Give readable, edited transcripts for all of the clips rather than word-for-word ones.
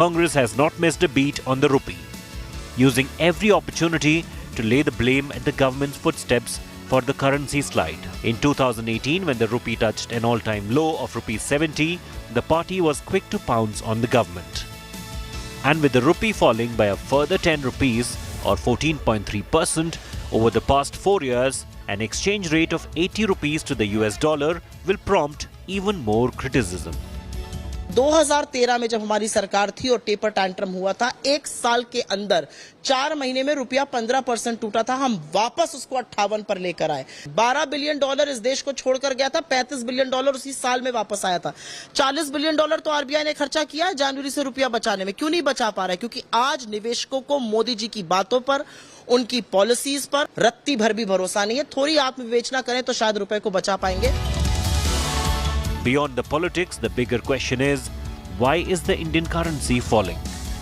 Congress has not missed a beat on the rupee, using every opportunity to lay the blame at the government's footsteps for the currency slide. In 2018, when the rupee touched an all-time low of rupees 70, the party was quick to pounce on the government. And with the rupee falling by a further 10 rupees or 14.3% over the past 4 years, an exchange rate of 80 rupees to the US dollar will prompt even more criticism. 2013 में जब हमारी सरकार थी और taper tantrum हुआ था, एक साल के अंदर 4 महीने में रुपया 15% टूटा था। हम वापस उसको 58 पर लेकर आए। $12 बिलियन इस देश को छोड़कर गया था, $35 बिलियन उसी साल में वापस आया था। $40 बिलियन तो आरबीआई ने खर्चा किया है जनवरी से रुपया बचाने में। क्यों नहीं बचा पा रहा है? क्योंकि आज निवेशकों को मोदी जी की बातों पर, उनकी पॉलिसीज पर रत्ती भर भी भरोसा नहीं है। थोड़ी आत्मविवेचना करें तो शायद रुपए को बचा पाएंगे। Beyond the politics, the bigger question is, why is the Indian currency falling?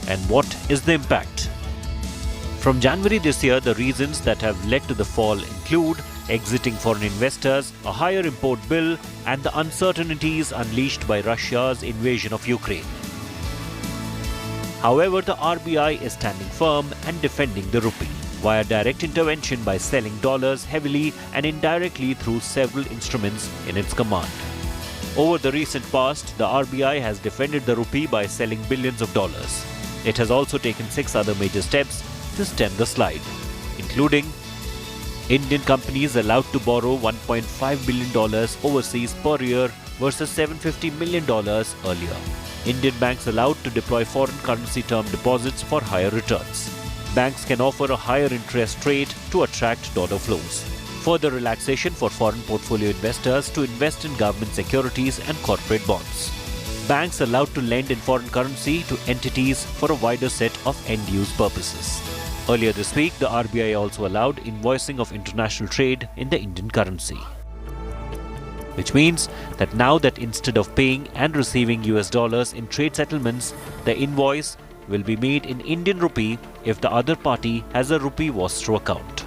And what is the impact? From January this year, the reasons that have led to the fall include exiting foreign investors, a higher import bill, and the uncertainties unleashed by Russia's invasion of Ukraine. However, the RBI is standing firm and defending the rupee via direct intervention by selling dollars heavily and indirectly through several instruments in its command. Over the recent past, the RBI has defended the rupee by selling billions of dollars. It has also taken 6 other major steps to stem the slide, including Indian companies allowed to borrow $1.5 billion overseas per year versus $750 million earlier. Indian banks allowed to deploy foreign currency term deposits for higher returns. Banks can offer a higher interest rate to attract dollar flows. Further relaxation for foreign portfolio investors to invest in government securities and corporate bonds. Banks allowed to lend in foreign currency to entities for a wider set of end-use purposes. Earlier this week, the RBI also allowed invoicing of international trade in the Indian currency. Which means that now that instead of paying and receiving US dollars in trade settlements, the invoice will be made in Indian rupee if the other party has a rupee wastrel account.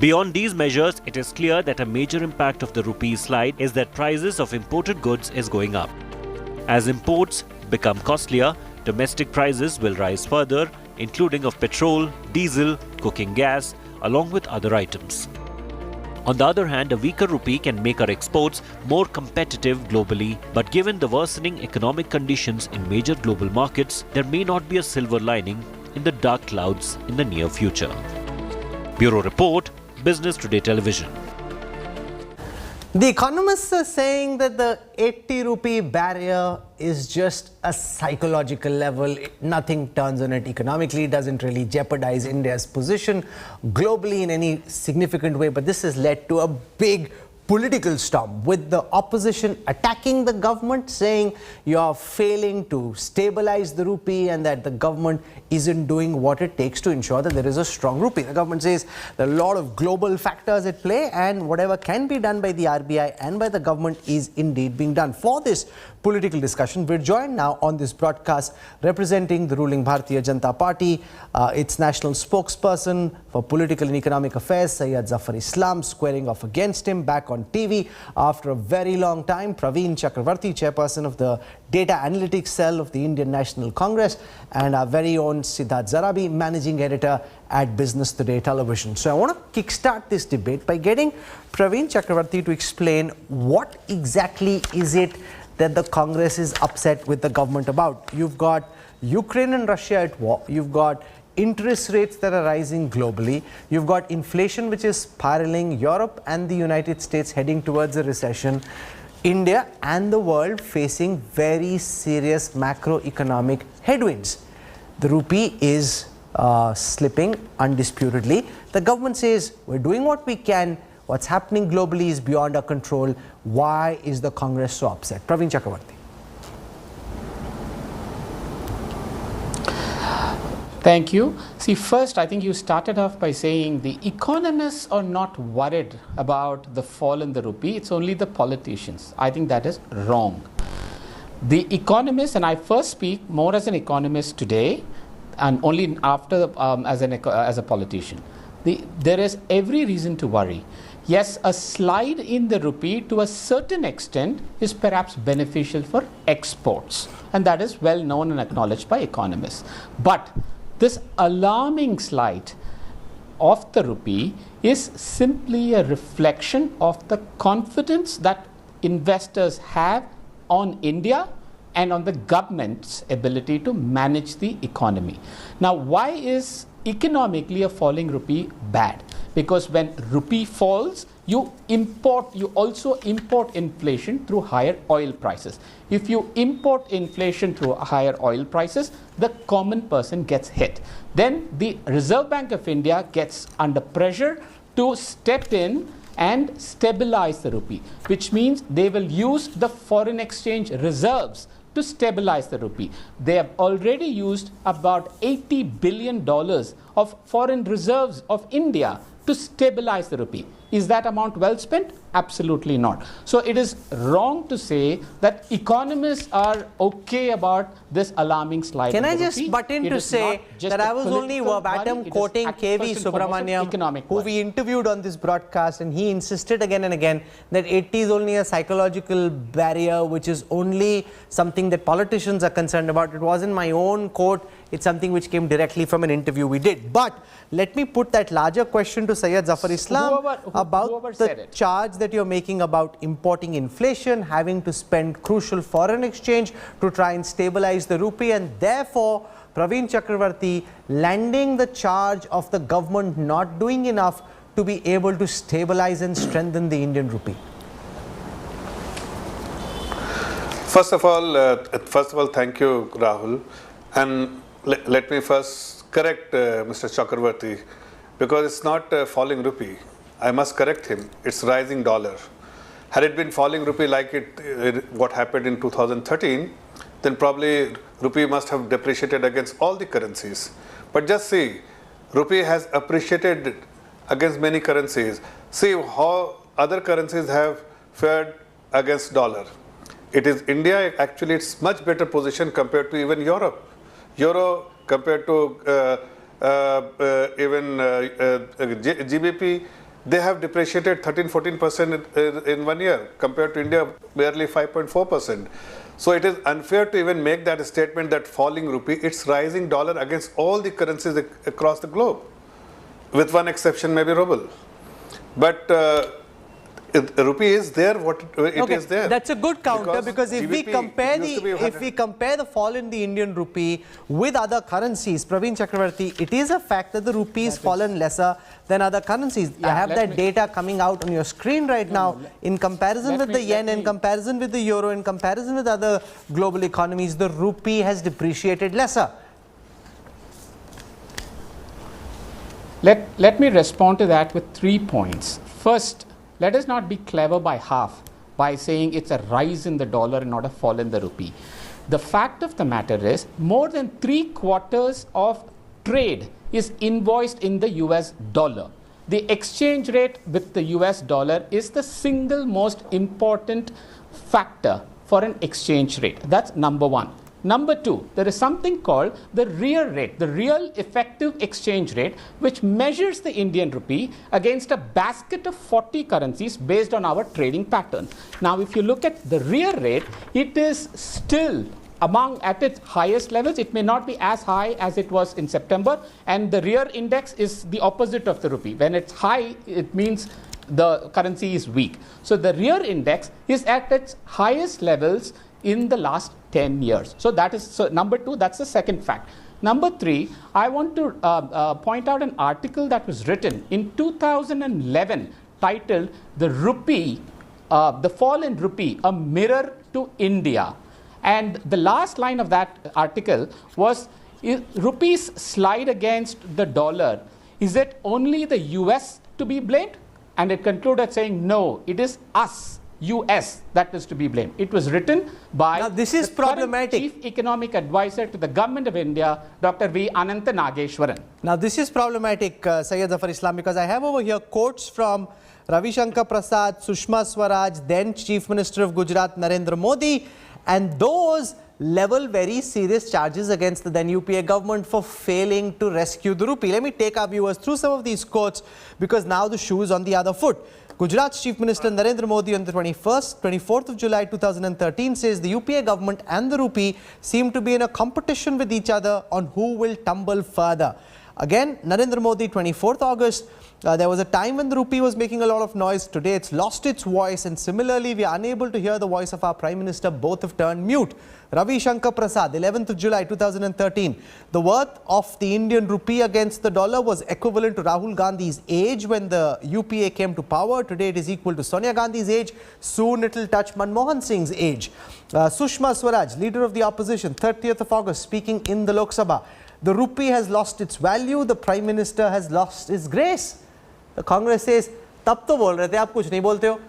Beyond these measures, it is clear that a major impact of the rupee slide is that prices of imported goods is going up. As imports become costlier, domestic prices will rise further, including of petrol, diesel, cooking gas, along with other items. On the other hand, a weaker rupee can make our exports more competitive globally, but given the worsening economic conditions in major global markets, there may not be a silver lining in the dark clouds in the near future. Bureau Report, Business Today Television. The economists are saying that the 80 rupee barrier is just a psychological level. Nothing turns on it economically, doesn't really jeopardize India's position globally in any significant way. But this has led to a big political storm, with the opposition attacking the government, saying you're failing to stabilize the rupee and that the government isn't doing what it takes to ensure that there is a strong rupee. The government says there are a lot of global factors at play and whatever can be done by the RBI and by the government is indeed being done. For this political discussion, we're joined now on this broadcast representing the ruling Bharatiya Janata Party, its national spokesperson for political and economic affairs, Syed Zafar Islam, squaring off against him back on TV after a very long time, Praveen Chakravarti, chairperson of the Data Analytics Cell of the Indian National Congress, and our very own Siddharth Zarabi, managing editor at Business Today Television. So I want to kickstart this debate by getting Praveen Chakravarti to explain what exactly is it that the Congress is upset with the government about. You've got Ukraine and Russia at war. You've got interest rates that are rising globally. You've got inflation which is spiraling. Europe and the United States heading towards a recession. India and the world facing very serious macroeconomic headwinds. The rupee is slipping undisputedly. The government says we're doing what we can. What's happening globally is beyond our control. Why is the Congress so upset? Praveen Chakravarti. Thank you. See, first, I think you started off by saying the economists are not worried about the fall in the rupee. It's only the politicians. I think that is wrong. The economists, and I first speak more as an economist today and only after as a politician. There is every reason to worry. Yes, a slide in the rupee to a certain extent is perhaps beneficial for exports, and that is well known and acknowledged by economists. But this alarming slide of the rupee is simply a reflection of the confidence that investors have on India and on the government's ability to manage the economy. Now, why is economically a falling rupee bad? Because when rupee falls, you also import inflation through higher oil prices. If you import inflation through higher oil prices, the common person gets hit. Then the Reserve Bank of India gets under pressure to step in and stabilize the rupee, which means they will use the foreign exchange reserves to stabilize the rupee. They have already used about $80 billion of foreign reserves of India to stabilize the rupee. Is that amount well spent? Absolutely not. So it is wrong to say that economists are okay about this alarming slide. Can I just butt in to say that I was only verbatim quoting KV Subramaniam, who we interviewed on this broadcast, and he insisted again and again that 80 is only a psychological barrier, which is only something that politicians are concerned about. It wasn't my own quote. It's something which came directly from an interview we did. But let me put that larger question to Syed Zafar Islam about the charge that you're making about importing inflation, having to spend crucial foreign exchange to try and stabilize the rupee, and therefore Praveen Chakravarti landing the charge of the government not doing enough to be able to stabilize and strengthen the Indian rupee. First of all, thank you, Rahul. And let me first correct Mr. Chakravarti, because it's not a falling rupee. I must correct him. It's rising dollar. Had it been falling rupee like what happened in 2013, then probably rupee must have depreciated against all the currencies. But just see, rupee has appreciated against many currencies. See how other currencies have fared against dollar. It is India, actually it's much better position compared to even Europe. Euro compared to even GBP, they have depreciated 13-14% in 1 year compared to India barely 5.4%. So it is unfair to even make that statement that falling rupee, it's rising dollar against all the currencies across the globe, with one exception, maybe ruble. But rupee is there, it is there. That's a good counter, because if we compare the fall in the Indian rupee with other currencies, Praveen Chakravarti, it is a fact that the rupee has fallen lesser than other currencies. I have that data coming out on your screen right now. In comparison with the yen, in comparison with the euro, in comparison with other global economies, the rupee has depreciated lesser. Let me respond to that with 3 points. First, let us not be clever by half by saying it's a rise in the dollar and not a fall in the rupee. The fact of the matter is more than 3/4 of trade is invoiced in the US dollar. The exchange rate with the US dollar is the single most important factor for an exchange rate. That's number one. Number two, there is something called the real rate, the real effective exchange rate, which measures the Indian rupee against a basket of 40 currencies based on our trading pattern. Now, if you look at the real rate, it is still at its highest levels. It may not be as high as it was in September, and the real index is the opposite of the rupee. When it's high, it means the currency is weak. So the real index is at its highest levels in the last 10 years. So that is number two. That's the second fact. Number three, I want to point out an article that was written in 2011 titled "The Rupee, the Fall in Rupee, a Mirror to India." And the last line of that article was, "Rupee's slide against the dollar, is it only the US to be blamed?" And it concluded saying, no, it is us, US, that is to be blamed. It was written by the current Chief Economic Advisor to the Government of India, Dr. V. Anantha Nageshwaran. Now, this is problematic, Syed Zafar Islam, because I have over here quotes from Ravi Shankar Prasad, Sushma Swaraj, then Chief Minister of Gujarat, Narendra Modi, and those level very serious charges against the then UPA government for failing to rescue the rupee. Let me take our viewers through some of these quotes, because now the shoe is on the other foot. Gujarat's Chief Minister Narendra Modi on the 24th of July 2013 says the UPA government and the rupee seem to be in a competition with each other on who will tumble further. Again, Narendra Modi, 24th August, there was a time when the rupee was making a lot of noise. Today it's lost its voice, and similarly we are unable to hear the voice of our Prime Minister. Both have turned mute. Ravi Shankar Prasad, 11th of July 2013. The worth of the Indian rupee against the dollar was equivalent to Rahul Gandhi's age when the UPA came to power. Today it is equal to Sonia Gandhi's age. Soon it will touch Manmohan Singh's age. Sushma Swaraj, leader of the opposition, 30th of August, speaking in the Lok Sabha. The rupee has lost its value. The Prime Minister has lost his grace. The Congress says, "Tab to bol rahe the, aap kuch nahi bolte ho."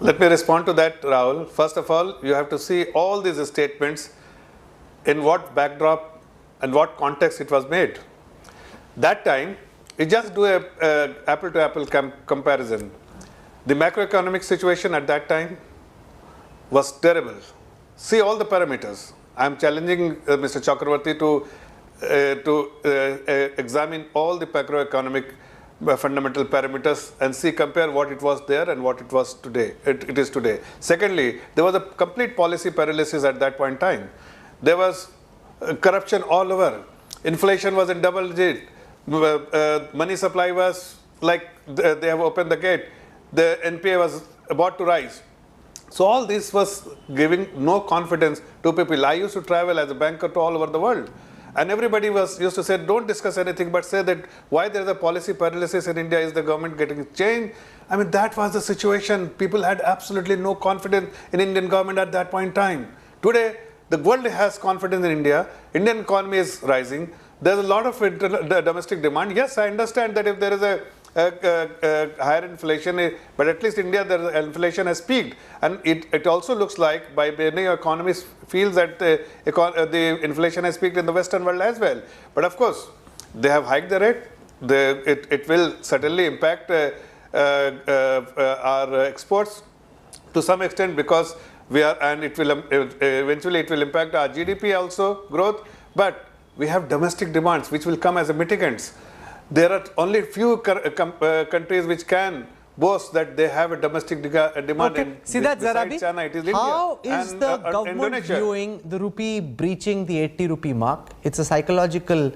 Let me respond to that, Rahul. First of all, you have to see all these statements in what backdrop and what context it was made. That time, you just do a apple-to-apple comparison. The macroeconomic situation at that time was terrible. See all the parameters. I am challenging Mr. Chakravarti to examine all the macroeconomic fundamental parameters and see, compare what it was there and what it was today. It is today. Secondly, there was a complete policy paralysis at that point in time. There was corruption all over. Inflation was in double digit. Money supply was like they have opened the gate. The NPA was about to rise. So all this was giving no confidence to people. I used to travel as a banker to all over the world. And everybody used to say, don't discuss anything, but say that why there is a policy paralysis in India, is the government getting changed? I mean, that was the situation. People had absolutely no confidence in Indian government at that point in time. Today, the world has confidence in India. Indian economy is rising. There's a lot of domestic demand. Yes, I understand that if there is a higher inflation, but at least India, the inflation has peaked, and it also looks like by many economists feels that the inflation has peaked in the Western world as well. But of course, they have hiked the rate. It will certainly impact our exports to some extent, because we are, and it will eventually it will impact our GDP also growth. But we have domestic demands which will come as a mitigants. There are only few countries which can boast that they have a domestic demand. Okay. Siddharth Zarabi, China, it is how India is and, the government Indonesia viewing the rupee breaching the 80 rupee mark? It's a psychological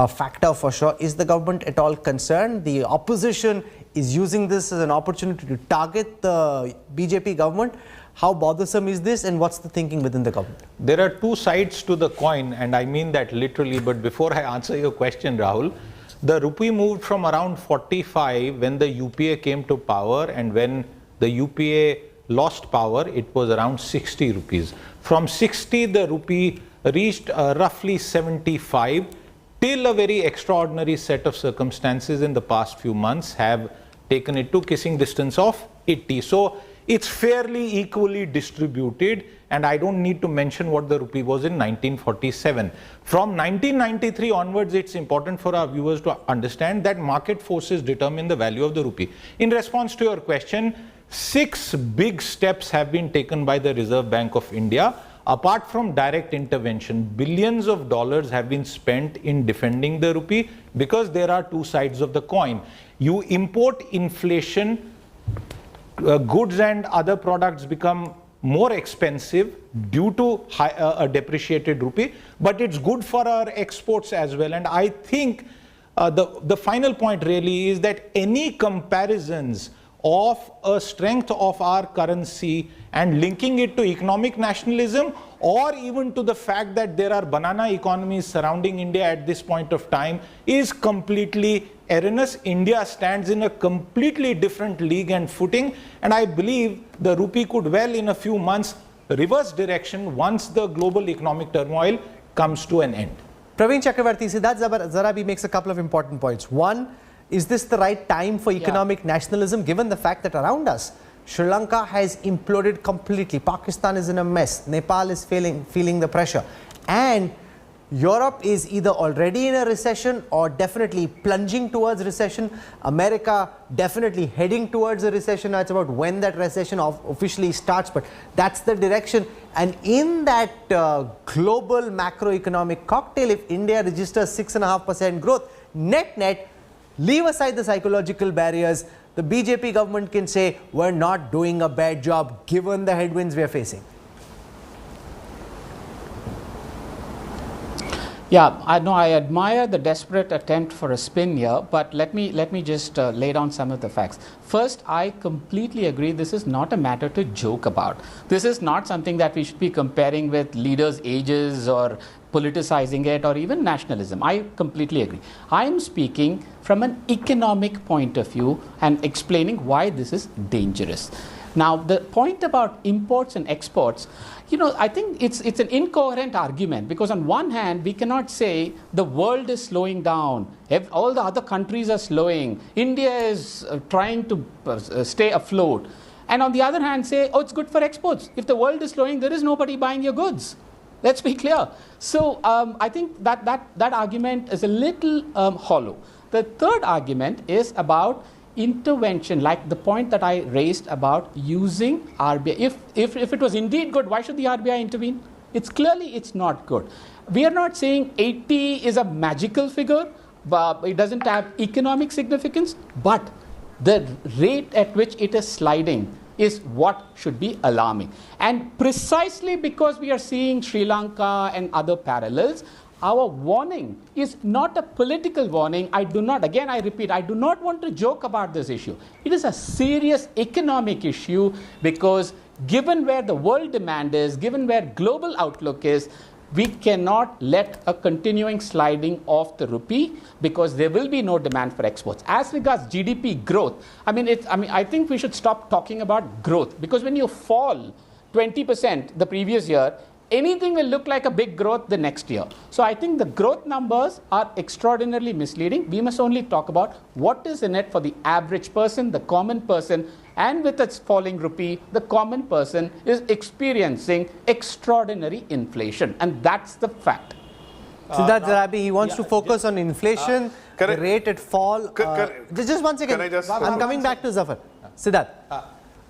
factor for sure. Is the government at all concerned? The opposition is using this as an opportunity to target the BJP government. How bothersome is this, and what's the thinking within the government? There are two sides to the coin, and I mean that literally. But before I answer your question, Rahul, the rupee moved from around 45 when the UPA came to power, and when the UPA lost power, it was around 60 rupees. From 60, the rupee reached roughly 75, till a very extraordinary set of circumstances in the past few months have taken it to kissing distance of 80. So it's fairly equally distributed, and I don't need to mention what the rupee was in 1947. From 1993 onwards, it's important for our viewers to understand that market forces determine the value of the rupee. In response to your question, 6 big steps have been taken by the Reserve Bank of India. Apart from direct intervention, billions of dollars have been spent in defending the rupee, because there are two sides of the coin. You import inflation, goods and other products become more expensive due to a depreciated rupee, but it's good for our exports as well. And I think the final point really is that any comparisons of a strength of our currency and linking it to economic nationalism, or even to the fact that there are banana economies surrounding India at this point of time, is completely erroneous. India stands in a completely different league and footing, and I believe the rupee could well in a few months reverse direction once the global economic turmoil comes to an end. Praveen Chakravarti, Siddharth Zarabi makes a couple of important points. One, is this the right time for economic nationalism, given the fact that around us, Sri Lanka has imploded completely, Pakistan is in a mess, Nepal is feeling the pressure, and Europe is either already in a recession or definitely plunging towards recession. America definitely heading towards a recession. Now it's about when that recession officially starts, but that's the direction. And in that global macroeconomic cocktail, if India registers 6.5% growth, net, leave aside the psychological barriers, the BJP government can say we're not doing a bad job given the headwinds we are facing? Yeah, I know I admire the desperate attempt for a spin here, but let me just lay down some of the facts. First, I completely agree this is not a matter to joke about. This is not something that we should be comparing with leaders' ages or politicizing it or even nationalism. I completely agree. I am speaking from an economic point of view and explaining why this is dangerous. Now, the point about imports and exports, I think it's an incoherent argument, because on one hand, we cannot say the world is slowing down, all the other countries are slowing, India is trying to stay afloat, and on the other hand say, oh, it's good for exports. If the world is slowing, there is nobody buying your goods. Let's be clear. So I think that argument is a little hollow. The third argument is about intervention, like the point that I raised about using RBI. If it was indeed good, why should the RBI intervene? It's not good. We are not saying 80 is a magical figure, but it doesn't have economic significance, but the rate at which it is sliding is what should be alarming. And precisely because we are seeing Sri Lanka and other parallels, our warning is not a political warning. I repeat, I do not want to joke about this issue. It is a serious economic issue, because given where the world demand is, given where global outlook is, we cannot let a continuing sliding of the rupee, because there will be no demand for exports. As regards GDP growth, I think we should stop talking about growth, because when you fall 20% the previous year, anything will look like a big growth the next year. So I think the growth numbers are extraordinarily misleading. We must only talk about what is in it for the average person, the common person, and with its falling rupee, the common person is experiencing extraordinary inflation, and that's the fact. Siddharth Zarabi, he wants to focus on inflation, the rate at fall. Just one second. I'm coming back to Zafar. Siddharth.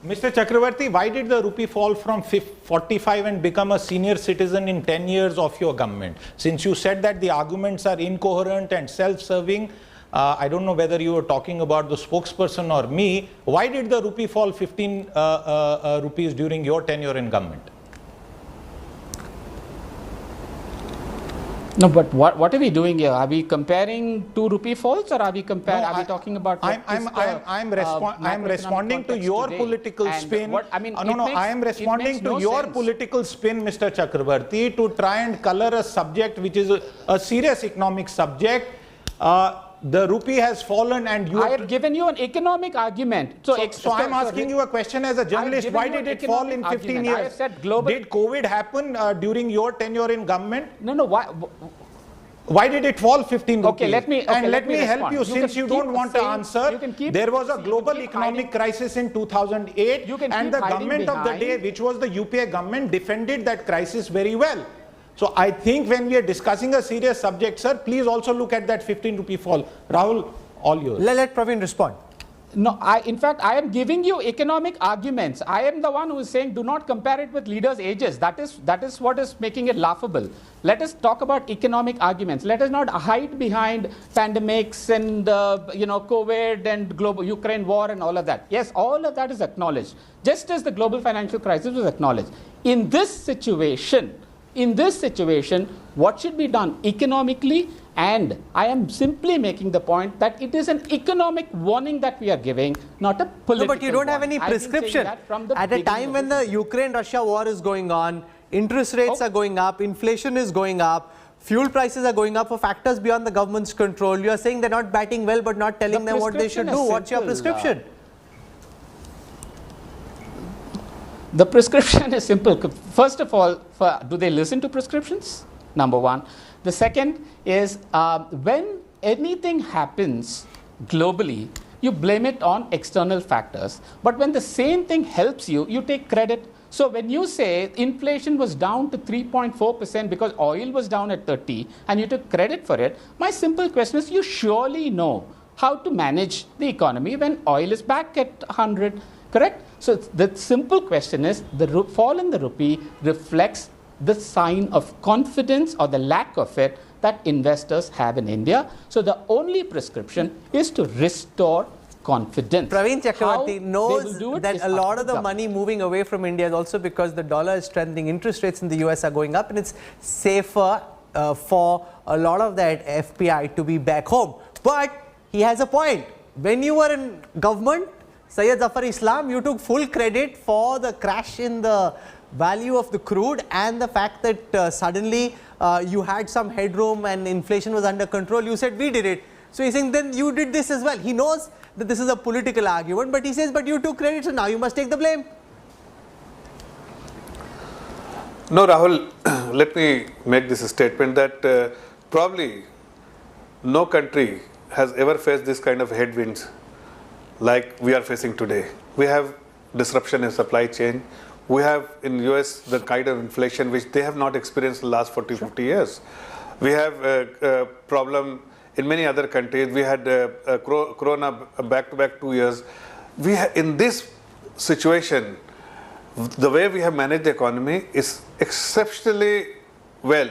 Mr. Chakravarti, why did the rupee fall from 45 and become a senior citizen in 10 years of your government? Since you said that the arguments are incoherent and self-serving, I don't know whether you were talking about the spokesperson or me. Why did the rupee fall 15 rupees during your tenure in government? No, but what are we doing here? Are we comparing two rupee falls, or are we comparing? No, are we talking about? I'm responding to your political spin. I am responding to your political spin, Mr. Chakravarti, to try and color a subject which is a serious economic subject. The rupee has fallen, and you. I have given you an economic argument. So I'm asking you a question as a journalist. Why did it fall in 15 years? I have said global. Did COVID happen during your tenure in government? No. Why did it fall 15 rupees? Okay, let me help you, since you don't want to answer. There was a global economic crisis in 2008, and the government of the day, which was the UPA government, defended that crisis very well. So I think when we are discussing a serious subject, sir, please also look at that 15 rupee fall. Rahul, all yours. Let Praveen respond. No, in fact, I am giving you economic arguments. I am the one who is saying do not compare it with leaders' ages. That is what is making it laughable. Let us talk about economic arguments. Let us not hide behind pandemics and COVID and global Ukraine war and all of that. Yes, all of that is acknowledged, just as the global financial crisis was acknowledged. In this situation, what should be done economically? And I am simply making the point that it is an economic warning that we are giving, not a political warning. No, but you don't have any prescription. At a time when the Ukraine-Russia war is going on, interest rates are going up, inflation is going up, fuel prices are going up for factors beyond the government's control. You are saying they're not batting well, but not telling them what they should do. What's your prescription? The prescription is simple. First of all, do they listen to prescriptions? Number one. The second is when anything happens globally, you blame it on external factors. But when the same thing helps you, you take credit. So when you say inflation was down to 3.4% because oil was down at 30 and you took credit for it, my simple question is, you surely know how to manage the economy when oil is back at 100, correct? So the simple question is, the fall in the rupee reflects the sign of confidence or the lack of it that investors have in India. So the only prescription is to restore confidence. Praveen How Chakravarti they knows will do it that is a up lot to of the government. money moving away from India is also because the dollar is strengthening, interest rates in the US are going up, and it's safer for a lot of that FPI to be back home. But he has a point. When you were in government, Syed Zafar Islam, you took full credit for the crash in the value of the crude and the fact that suddenly you had some headroom and inflation was under control. You said we did it. So he's saying then you did this as well. He knows that this is a political argument, but he says, but you took credit, so now you must take the blame. No, Rahul, let me make this statement that probably no country has ever faced this kind of headwinds like we are facing today. We have disruption in supply chain. We have in US the kind of inflation which they have not experienced in the last 40, 50 years. We have a problem in many other countries. We had Corona back-to-back 2 years. In this situation, the way we have managed the economy is exceptionally well.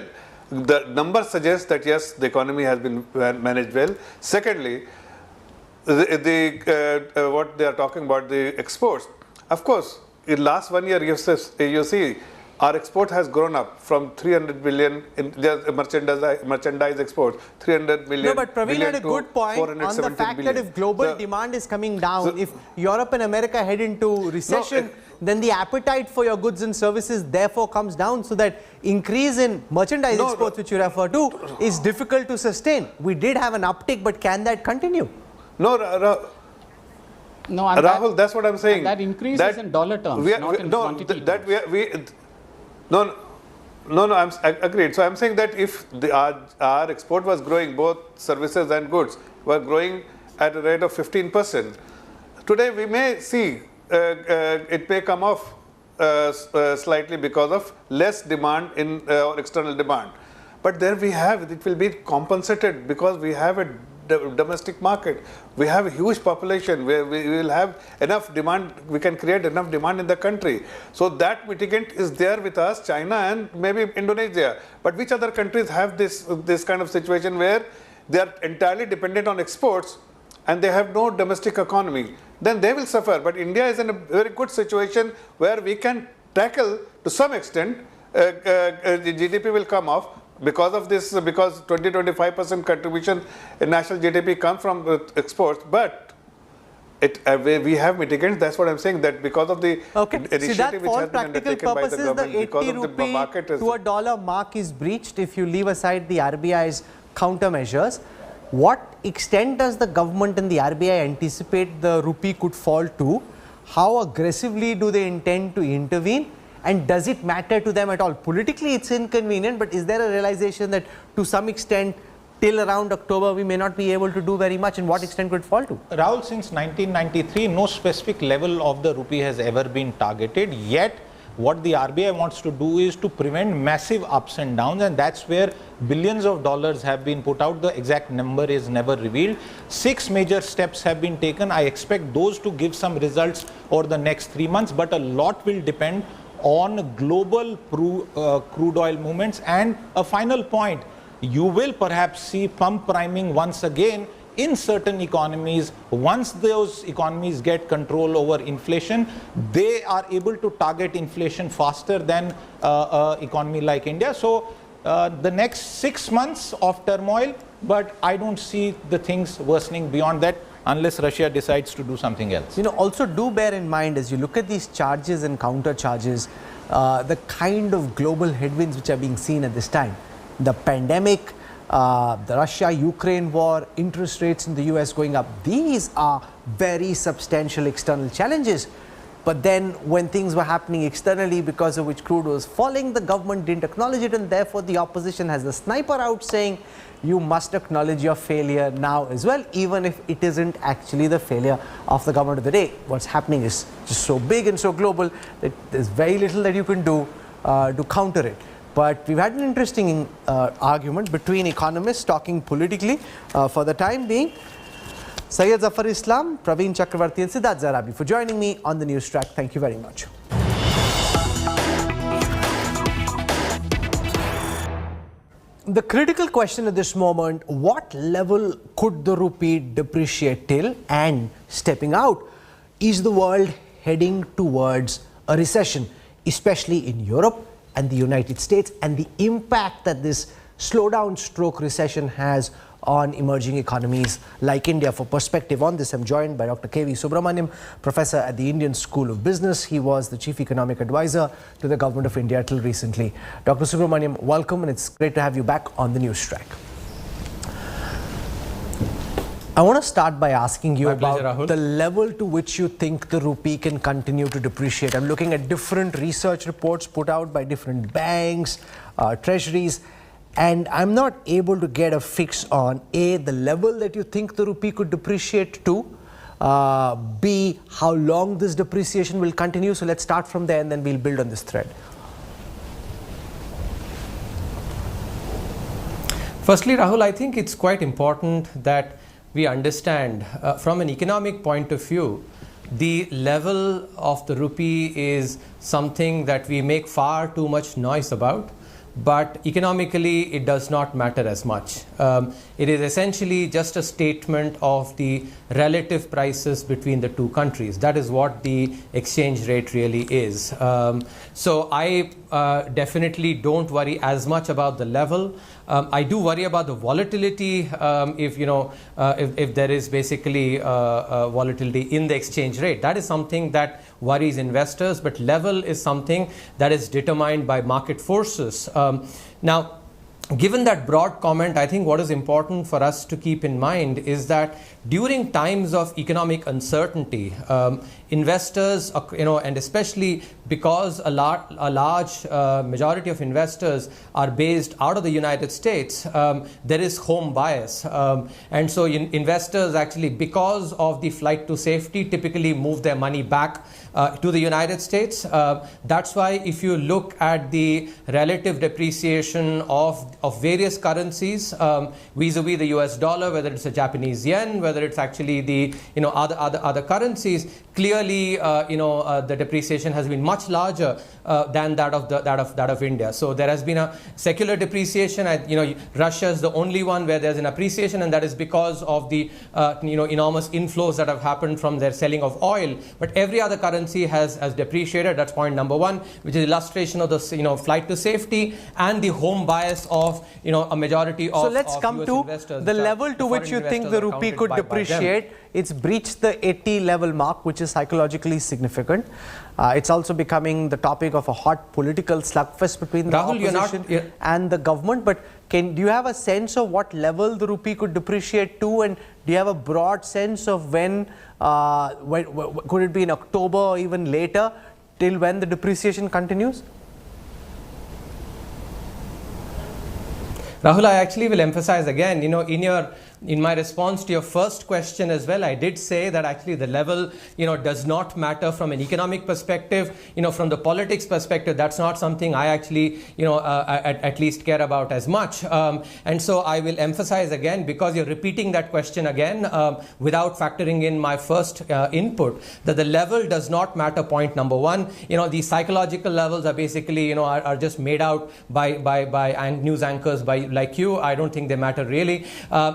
The numbers suggest that yes, the economy has been managed well. Secondly, what they are talking about, the exports. Of course, in last 1 year, you see our export has grown up from 300 billion in just merchandise exports, 300 billion. No, but Praveen had a good point on the fact that if global demand is coming down, if Europe and America head into recession, then the appetite for your goods and services therefore comes down, so that increase in merchandise exports, which you refer to, is difficult to sustain. We did have an uptick, but can that continue? No, No, and Rahul, that's what I'm saying. That increase is in dollar terms, not in quantity terms. No, I agreed. So I'm saying that if our export was growing, both services and goods were growing at a rate of 15%, today we may see it may come off slightly because of less demand in external demand. But there we have, it will be compensated because we have a domestic market. We have a huge population where we will have enough demand, we can create enough demand in the country. So that mitigant is there with us, China and maybe Indonesia. But which other countries have this kind of situation where they are entirely dependent on exports and they have no domestic economy? Then they will suffer. But India is in a very good situation where we can tackle to some extent, GDP will come off. Because of this, because 20-25% contribution in national GDP comes from exports, but we have mitigants. That's what I'm saying. That because of the initiative which has been undertaken by the government, because of the market to a dollar mark is breached if you leave aside the RBI's countermeasures. What extent does the government and the RBI anticipate the rupee could fall to? How aggressively do they intend to intervene? And does it matter to them at all? Politically, it's inconvenient, but is there a realization that to some extent, till around October, we may not be able to do very much, and what extent could it fall to? Rahul, since 1993, no specific level of the rupee has ever been targeted, yet what the RBI wants to do is to prevent massive ups and downs, and that's where billions of dollars have been put out. The exact number is never revealed. 6 major steps have been taken. I expect those to give some results over the next 3 months, but a lot will depend on global crude oil movements. And a final point, you will perhaps see pump priming once again in certain economies. Once those economies get control over inflation, they are able to target inflation faster than an economy like India. So the next 6 months of turmoil, but I don't see the things worsening beyond that unless Russia decides to do something else. You know, also do bear in mind as you look at these charges and counter charges, the kind of global headwinds which are being seen at this time. The pandemic, the Russia-Ukraine war, interest rates in the US going up. These are very substantial external challenges. But then when things were happening externally because of which crude was falling, the government didn't acknowledge it, and therefore the opposition has the sniper out saying you must acknowledge your failure now as well, even if it isn't actually the failure of the government of the day. What's happening is just so big and so global that there's very little that you can do to counter it. But we've had an interesting argument between economists talking politically for the time being. Syed Zafar Islam, Praveen Chakravarti and Siddharth Zarabi for joining me on the Newstrack. Thank you very much. the critical question at this moment, what level could the rupee depreciate till? And stepping out, is the world heading towards a recession, especially in Europe and the United States, and the impact that this slowdown stroke recession has on emerging economies like India? For perspective on this, I'm joined by Dr. K.V. Subramaniam, professor at the Indian School of Business. He was the chief economic advisor to the government of India till recently. Dr. Subramaniam, welcome, and it's great to have you back on the Newstrack. I want to start by asking you about the level to which you think the rupee can continue to depreciate. I'm looking at different research reports put out by different banks, treasuries, and I'm not able to get a fix on A, the level that you think the rupee could depreciate to, B, how long this depreciation will continue. So let's start from there and then we'll build on this thread. Firstly, Rahul, I think it's quite important that we understand from an economic point of view, the level of the rupee is something that we make far too much noise about, but economically it does not matter as much. It is essentially just a statement of the relative prices between the two countries. That is what the exchange rate really is. So I definitely don't worry as much about the level. I do worry about the volatility if there is basically volatility in the exchange rate. That is something that worries investors, but level is something that is determined by market forces. Now, given that broad comment, I think what is important for us to keep in mind is that during times of economic uncertainty, investors, and especially because a large majority of investors are based out of the United States, there is home bias. And so investors actually, because of the flight to safety, typically move their money back to the United States. That's why if you look at the relative depreciation of various currencies vis-a-vis the US dollar, whether it's the Japanese yen, whether it's actually the other currencies, clearly the depreciation has been much larger than that of India. So there has been a secular depreciation. Russia is the only one where there's an appreciation, and that is because of the enormous inflows that have happened from their selling of oil. But every other currency has depreciated. That's point number one, which is illustration of the flight to safety and the home bias of a majority of. So let's come to the level to which you think the rupee could depreciate. It's breached the 80 level mark, which is psychologically significant. It's also becoming the topic of a hot political slugfest between the opposition and the government. But do you have a sense of what level the rupee could depreciate to, and do you have a broad sense of when could it be in October or even later, till when the depreciation continues? Rahul, I actually will emphasize again, in my response to your first question as well, I did say that actually the level, does not matter from an economic perspective. From the politics perspective, that's not something I actually, at least care about as much. And so I will emphasize again, because you're repeating that question again, without factoring in my first input, that the level does not matter. Point number one, the psychological levels are basically, are just made out by news anchors like you. I don't think they matter really.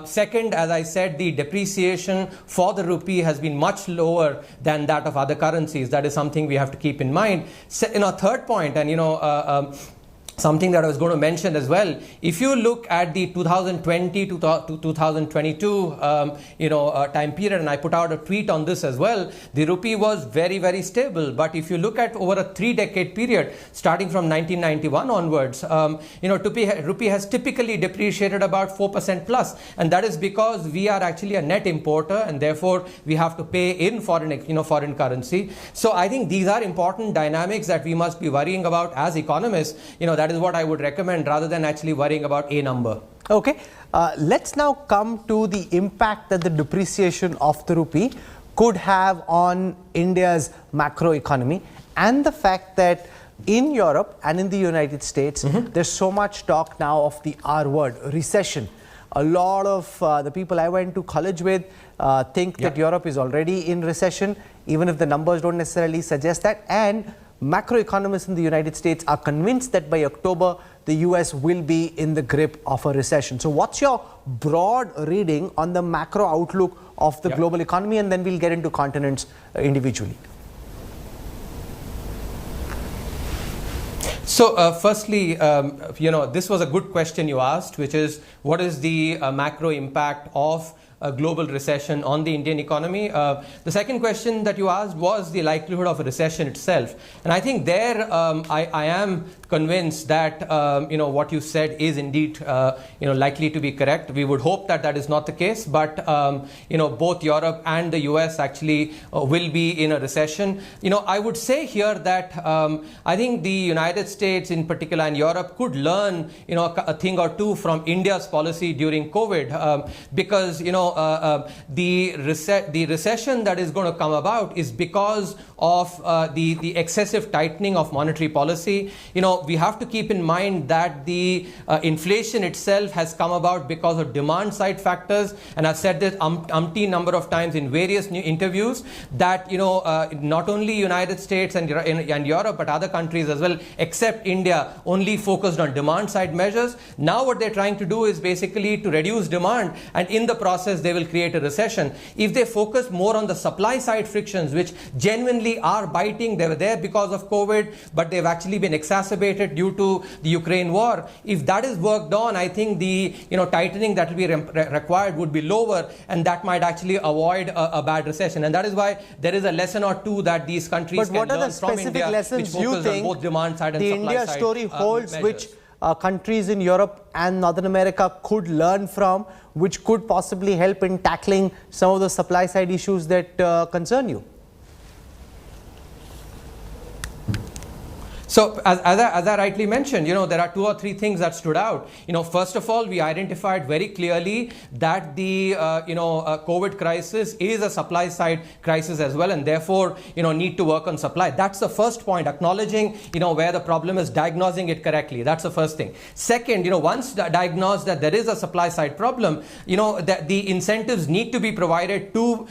Second, as I said, the depreciation for the rupee has been much lower than that of other currencies. That is something we have to keep in mind. Third point, and something that I was going to mention as well, if you look at the 2020 to 2022 time period, and I put out a tweet on this as well, the rupee was very, very stable. But if you look at over a 3-decade period, starting from 1991 onwards, rupee has typically depreciated about 4% plus, and that is because we are actually a net importer, and therefore we have to pay in foreign currency. So I think these are important dynamics that we must be worrying about as economists. That is what I would recommend, rather than actually worrying about a number. Okay, let's now come to the impact that the depreciation of the rupee could have on India's macroeconomy, and the fact that in Europe and in the United States, there's so much talk now of the R word, recession. A lot of the people I went to college with think that Europe is already in recession, even if the numbers don't necessarily suggest that. And macroeconomists in the United States are convinced that by October, the the US will be in the grip of a recession. So what's your broad reading on the macro outlook of the global economy, and then we'll get into continents individually? So firstly, this was a good question you asked, which is what is the macro impact of a global recession on the Indian economy. The second question that you asked was the likelihood of a recession itself. And I think there I am convinced that what you said is indeed likely to be correct. We would hope that that is not the case, but both Europe and the US actually will be in a recession. I would say here that I think the United States in particular and Europe could learn a thing or two from India's policy during COVID, because the recession that is going to come about is because of the excessive tightening of monetary policy. We have to keep in mind that the inflation itself has come about because of demand side factors, and I've said this umpteen number of times in various new interviews that not only United States and Europe but other countries as well, except India, only focused on demand side measures. Now what they're trying to do is basically to reduce demand, and in the process they will create a recession. If they focus more on the supply side frictions, which genuinely are biting, they were there because of COVID, but they've actually been exacerbated due to the Ukraine war. If that is worked on, I think the tightening that will be required would be lower, and that might actually avoid a bad recession. And that is why there is a lesson or two that these countries can learn from India, which focus on both demand side and supply side. The India story holds which countries in Europe and Northern America could learn from, which could possibly help in tackling some of the supply side issues that concern you? So as I rightly mentioned, there are two or three things that stood out. First of all, we identified very clearly that the COVID crisis is a supply side crisis as well, and therefore need to work on supply. That's the first point, acknowledging where the problem is, diagnosing it correctly. That's the first thing. Second, once diagnosed that there is a supply side problem, that the incentives need to be provided to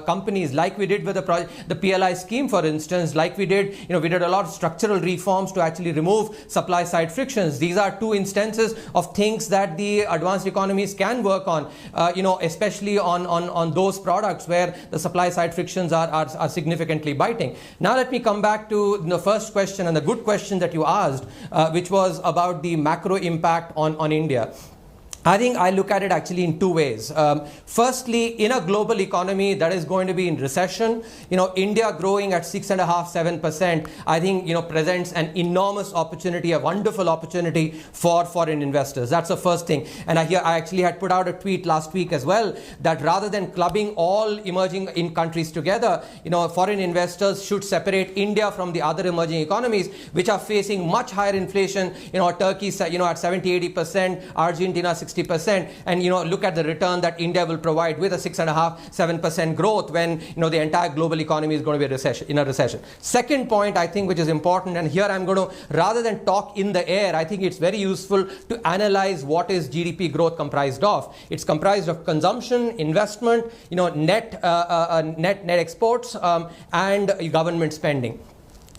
companies, like we did with the PLI scheme, for instance, like we did. We did a lot of structural reforms to actually remove supply side frictions. These are two instances of things that the advanced economies can work on, especially on those products where the supply side frictions are significantly biting. Now let me come back to the first question and the good question that you asked, which was about the macro impact on India. I think I look at it actually in two ways. Firstly, in a global economy that is going to be in recession, India growing at 6.5–7%, I think presents an enormous opportunity, a wonderful opportunity for foreign investors. That's the first thing. And I actually had put out a tweet last week as well that rather than clubbing all emerging countries together, foreign investors should separate India from the other emerging economies which are facing much higher inflation. Turkey at 70–80%, Argentina 60%, and look at the return that India will provide with a 6.5–7% growth when the entire global economy is going to be in a recession. Second point, I think, which is important, and here I'm going to, rather than talk in the air, I think it's very useful to analyze what is GDP growth comprised of. It's comprised of consumption, investment, net exports, and government spending.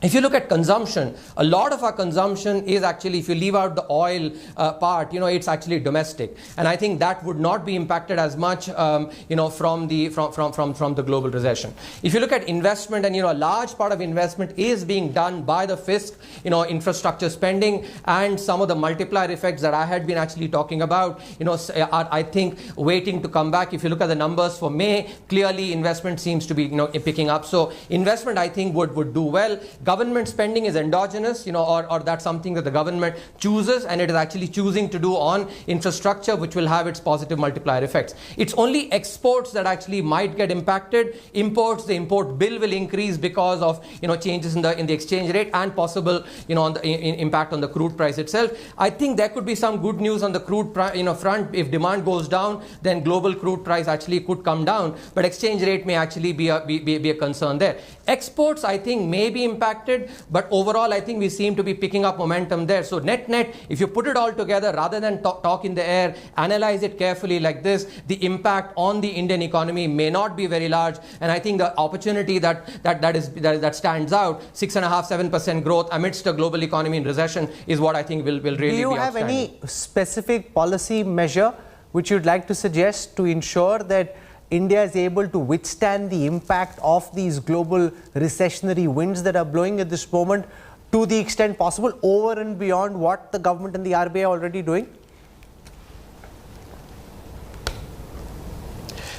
If you look at consumption, a lot of our consumption is actually, if you leave out the oil part, it's actually domestic, and I think that would not be impacted as much, from the global recession. If you look at investment, and a large part of investment is being done by the fisc, infrastructure spending, and some of the multiplier effects that I had been actually talking about, are, I think, waiting to come back. If you look at the numbers for May, clearly investment seems to be picking up. So investment, I think, would do well. Government spending is endogenous, or that's something that the government chooses, and it is actually choosing to do on infrastructure, which will have its positive multiplier effects. It's only exports that actually might get impacted. Imports, the import bill will increase because of changes in the exchange rate and possible impact on the crude price itself. I think there could be some good news on the crude front. If demand goes down, then global crude price actually could come down, but exchange rate may actually be a concern there. Exports, I think, may be impacted impacted, but overall I think we seem to be picking up momentum there. So net, if you put it all together, rather than talk in the air, analyze it carefully like this, the impact on the Indian economy may not be very large, and I think the opportunity that stands out, 6.5-7% growth amidst a global economy in recession, is what I think will really be outstanding. Do you have any specific policy measure which you'd like to suggest to ensure that India is able to withstand the impact of these global recessionary winds that are blowing at this moment to the extent possible, over and beyond what the government and the RBI are already doing?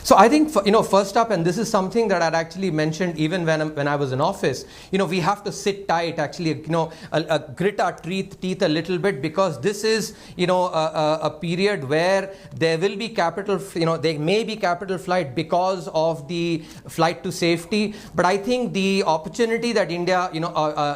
So I think, first up, and this is something that I'd actually mentioned even when I was in office, we have to sit tight, actually, grit our teeth a little bit, because this is, a period where there will be capital, there may be capital flight because of the flight to safety. But I think the opportunity that India,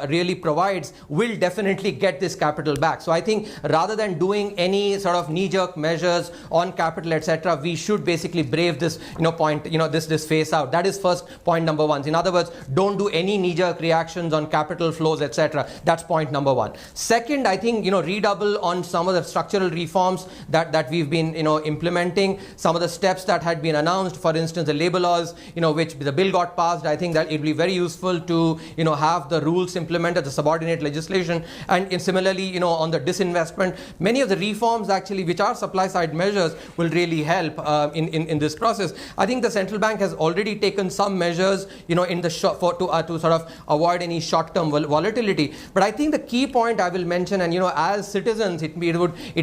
really provides will definitely get this capital back. So I think rather than doing any sort of knee-jerk measures on capital, etc., we should basically brave this this phase out. That is first point number one. In other words, don't do any knee-jerk reactions on capital flows, etc. That's point number one. Second, I think redouble on some of the structural reforms that we've been implementing, some of the steps that had been announced. For instance, the labor laws, which the bill got passed. I think that it will be very useful to have the rules implemented, the subordinate legislation, and similarly on the disinvestment. Many of the reforms actually, which are supply side measures, will really help in this process. I think the central bank has already taken some measures, in the to sort of avoid any short-term volatility. But I think the key point I will mention, and as citizens, it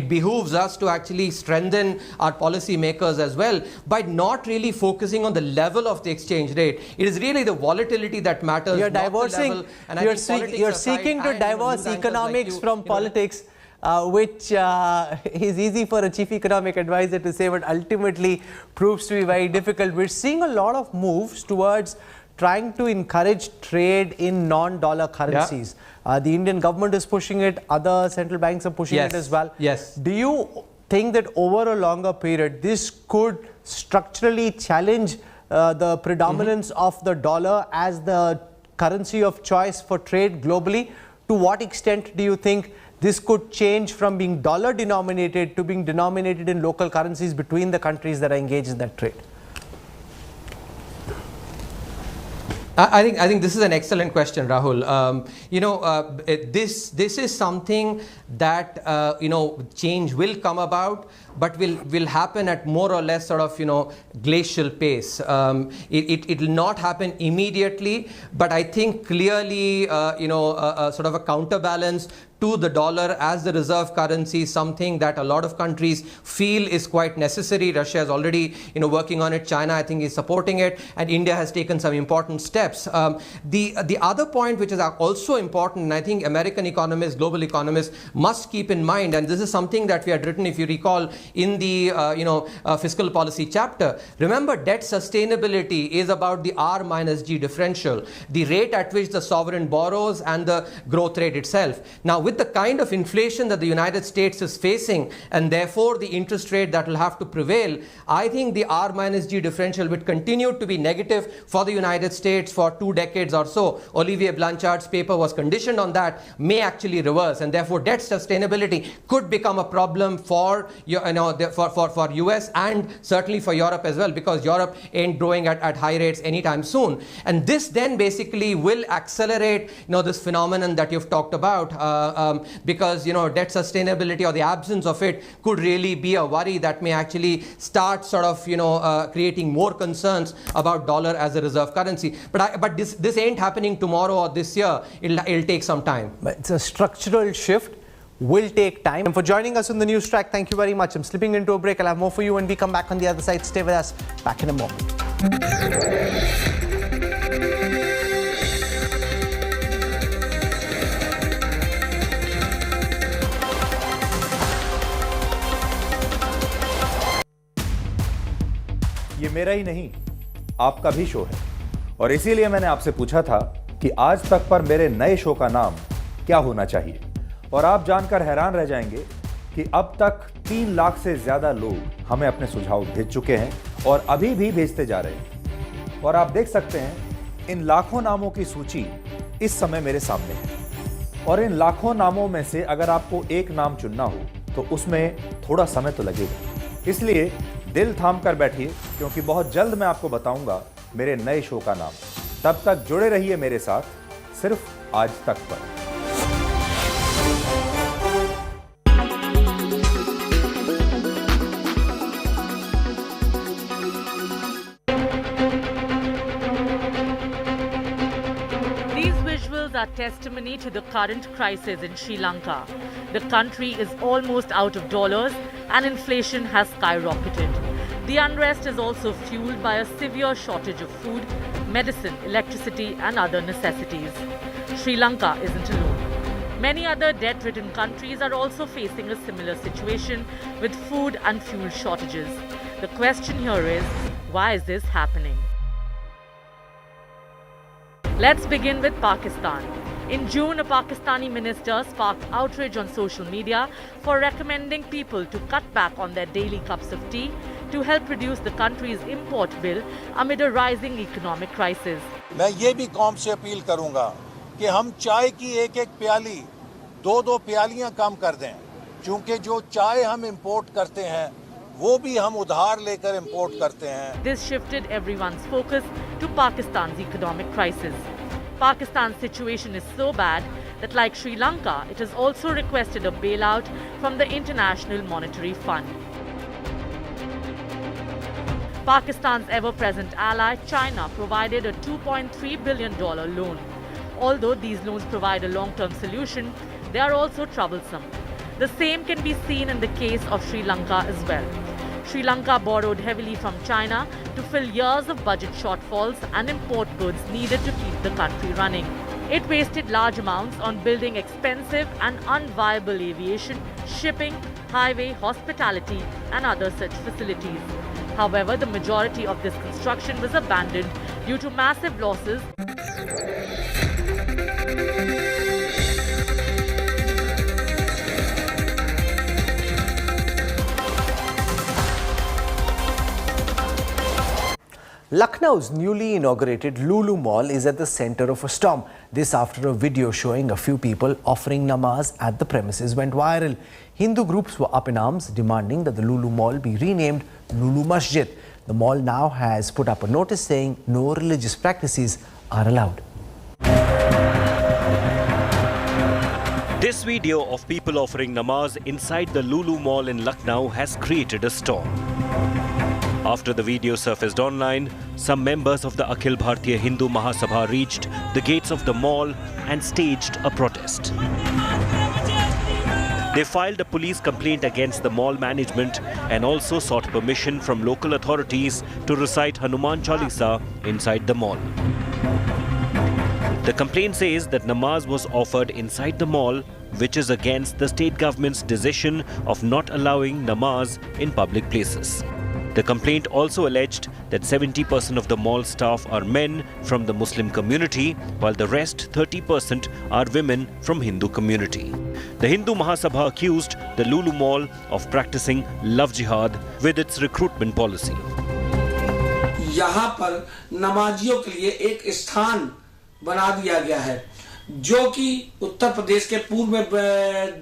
behooves us to actually strengthen our policy makers as well by not really focusing on the level of the exchange rate. It is really the volatility that matters. You're divorcing. You're seeking to divorce economics from politics. Which is easy for a chief economic advisor to say, but ultimately proves to be very difficult. We're seeing a lot of moves towards trying to encourage trade in non-dollar currencies. Yeah. The Indian government is pushing it, other central banks are pushing it as well. Yes. Do you think that over a longer period, this could structurally challenge the predominance of the dollar as the currency of choice for trade globally? To what extent do you think this could change from being dollar denominated to being denominated in local currencies between the countries that are engaged in that trade? I think this is an excellent question, Rahul. This is something that change will come about, but will happen at more or less sort of glacial pace. It will not happen immediately, but I think clearly sort of a counterbalance to the dollar as the reserve currency, something that a lot of countries feel is quite necessary. Russia is already working on it. China, I think, is supporting it, and India has taken some important steps. The other point which is also important, and I think American economists, global economists must keep in mind, and this is something that we had written, if you recall, in the fiscal policy chapter. Remember, debt sustainability is about the R minus G differential, the rate at which the sovereign borrows and the growth rate itself. Now, with the kind of inflation that the United States is facing, and therefore the interest rate that will have to prevail, I think the R minus G differential will continue to be negative for the United States for 2 decades or so. Olivier Blanchard's paper was conditioned on that, may actually reverse, and therefore debt sustainability could become a problem for for US and certainly for Europe as well, because Europe ain't growing at high rates anytime soon. And this then basically will accelerate this phenomenon that you've talked about, because debt sustainability or the absence of it could really be a worry that may actually start sort of creating more concerns about dollar as a reserve currency. But this ain't happening tomorrow or this year. It'll take some time. But it's a structural shift. Will take time. And for joining us on the Newstrack, thank you very much. I'm slipping into a break. I'll have more for you when we come back on the other side. Stay with us. Back in a moment. ये मेरा ही नहीं, आपका भी show है, और इसीलिए मैंने आपसे पूछा था कि आज तक पर मेरे नए शो का नाम क्या होना चाहिए। और आप जानकर हैरान रह जाएंगे कि अब तक 3 लाख से ज्यादा लोग हमें अपने सुझाव भेज चुके हैं और अभी भी भेजते जा रहे हैं। और आप देख सकते हैं इन लाखों नामों की सूची इस समय मेरे सामने है और इन लाखों नामों में से अगर आपको एक नाम चुनना हो तो उसमें थोड़ा समय तो लगेगा। इसलिए दिल थाम कर बैठिए, क्योंकि बहुत जल्द मैं आपको बताऊंगा मेरे नए शो का नाम। तब तक जुड़े रहिए मेरे साथ सिर्फ आज तक पर। Are testimony to the current crisis in Sri Lanka. The country is almost out of dollars and inflation has skyrocketed. The unrest is also fueled by a severe shortage of food, medicine, electricity and other necessities. Sri Lanka isn't alone. Many other debt-ridden countries are also facing a similar situation with food and fuel shortages. The question here is, why is this happening? Let's begin with Pakistan. In June, a Pakistani minister sparked outrage on social media for recommending people to cut back on their daily cups of tea to help reduce the country's import bill amid a rising economic crisis. मैं ये भी कौम से appeal करूंगा कि हम चाय की एक एक प्याली, दो प्यालियां कम कर दें, क्योंकि जो चाय हम इंपोर्ट करते हैं वो भी हम उधार लेकर इंपोर्ट करते हैं। This shifted everyone's focus to Pakistan's economic crisis. Pakistan's situation is so bad that, like Sri Lanka, it has also requested a bailout from the International Monetary Fund. Pakistan's ever-present ally, China, provided a $2.3 billion loan. Although these loans provide a long-term solution, they are also troublesome. The same can be seen in the case of Sri Lanka as well. Sri Lanka borrowed heavily from China to fill years of budget shortfalls and import goods needed to keep the country running. It wasted large amounts on building expensive and unviable aviation, shipping, highway, hospitality and other such facilities. However, the majority of this construction was abandoned due to massive losses. Lucknow's newly inaugurated Lulu Mall is at the center of a storm. This after a video showing a few people offering namaz at the premises went viral. Hindu groups were up in arms demanding that the Lulu Mall be renamed Lulu Masjid. The mall now has put up a notice saying no religious practices are allowed. This video of people offering namaz inside the Lulu Mall in Lucknow has created a storm. After the video surfaced online, some members of the Akhil Bharatiya Hindu Mahasabha reached the gates of the mall and staged a protest. They filed a police complaint against the mall management and also sought permission from local authorities to recite Hanuman Chalisa inside the mall. The complaint says that namaz was offered inside the mall, which is against the state government's decision of not allowing namaz in public places. The complaint also alleged that 70% of the mall staff are men from the Muslim community, while the rest 30% are women from Hindu community. The Hindu Mahasabha accused the Lulu Mall of practicing love jihad with its recruitment policy. यहाँ पर नमाजियों के लिए एक स्थान बना दिया गया है, जो कि उत्तर प्रदेश के पूर्व में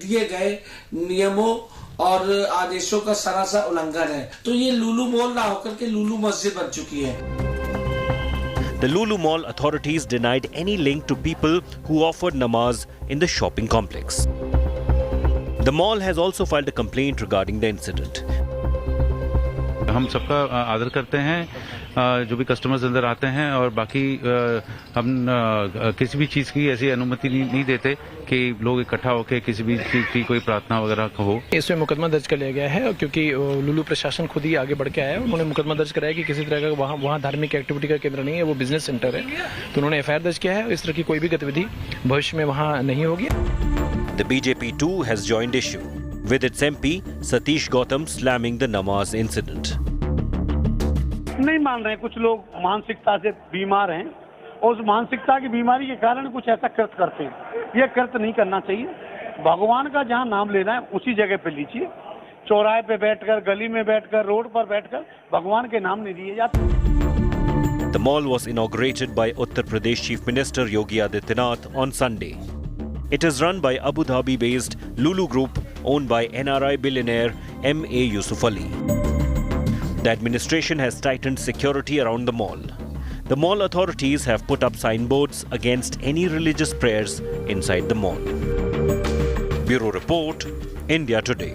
दिए गए नियमों और आदेशों का सरासर उल्लंघन है। तो ये लुलु मॉल ना होकर के लुलु मस्जिद बन चुकी है। The Lulu Mall authorities denied any link to people who offered namaz in the shopping complex. The mall has also filed a complaint regarding the incident. हम सबका आदर करते हैं, जो भी कस्टमर्स अंदर आते हैं, और बाकी हम किसी भी चीज़ की ऐसी अनुमति नहीं देते कि लोग इकट्ठा होकर किसी भी चीज़ की कोई प्रार्थना वगैरह हो। इसमें मुकदमा दर्ज कर लिया गया है, क्योंकि लुलु प्रशासन खुद ही आगे बढ़ के आया है। उन्होंने मुकदमा दर्ज कराया कि किसी तरह का वहाँ धार्मिक एक्टिविटी का केंद्र नहीं है, वो बिजनेस सेंटर है। तो उन्होंने एफआईआर दर्ज किया है, इस तरह की कोई भी गतिविधि भविष्य में वहाँ नहीं होगी। The BJP too has joined issue, with its MP Satish Gautam slamming the namaz incident. नहीं मान रहे हैं, कुछ लोग मानसिकता से बीमार हैं और उस मानसिकता की बीमारी के कारण कुछ ऐसा कृत्य करते हैं। ये कृत्य नहीं करना चाहिए। भगवान का जहां नाम लेना है उसी जगह पे लीजिए। चौराहे पे बैठकर, गली में बैठकर, रोड पर बैठकर भगवान के नाम नहीं लिए जाते। The mall was inaugurated by Uttar Pradesh Chief Minister Yogi Adityanath on Sunday. It is run by Abu Dhabi-based Lulu Group, owned by NRI billionaire M.A. Yusuf Ali. The administration has tightened security around the mall. The mall authorities have put up signboards against any religious prayers inside the mall. Bureau Report, India Today.